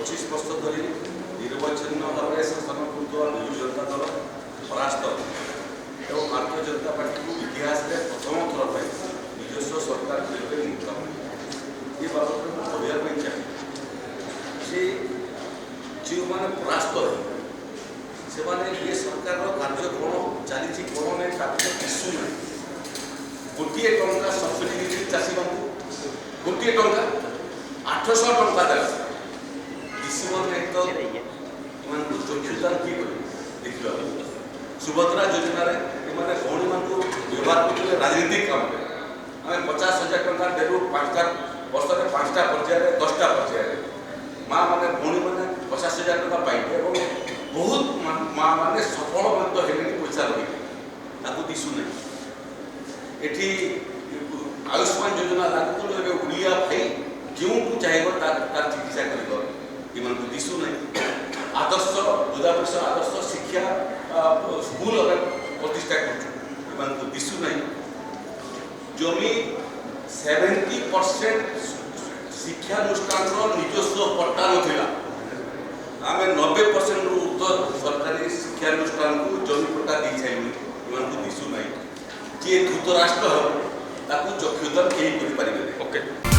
25 वर्ष धरी निर्वाचन भाव में शासन करुवा विजु जनता दल परास्त एवं भारतीय जनता पार्टी को इतिहास में प्रथम थर पर निजस्व सरकार मुक्त ये बाबद में कहवाई चाहिए जो मैंने परास्त से ये सरकार कार्य कौन चली कौन नहीं दिशु ना गोटे टंका सब्सिडी चाषी मानू गोटे टंका 800 टंका देला दिशु मैंने तो चक्षुदान किए देखा सुभद्रा योजना मैंने भौणी मान व्यवहार करते राजनीतिक काम आम 50,000 टंका देलु 5टा वर्ष में 5टा पर्यायर 10टा पर्यायर माँ मैंने भौणी मैंने 50,000 टंका पाइले और बहुत माँ मैंने सफल होने पैसा लगे दिशु नहीं एटी आयुष्मान योजना लागू कले ओडिया भाई जो चाहिए तार चिकित्सा कर दिशु नहीं आदर्श जिला परिषद आदर्श शिक्षा स्कूल प्रतिष्ठा कर दिशु नहीं जमी 70% शिक्षानुष्ठान निजस्व पट्टा नाला आम 90% ऊर्ध्व सरकारी शिक्षानुष्ठान को जमी पट्टा दी सारे दिशु नहीं जी धृतराष्ट्र हो चक्षुदान कहीं कर पारे।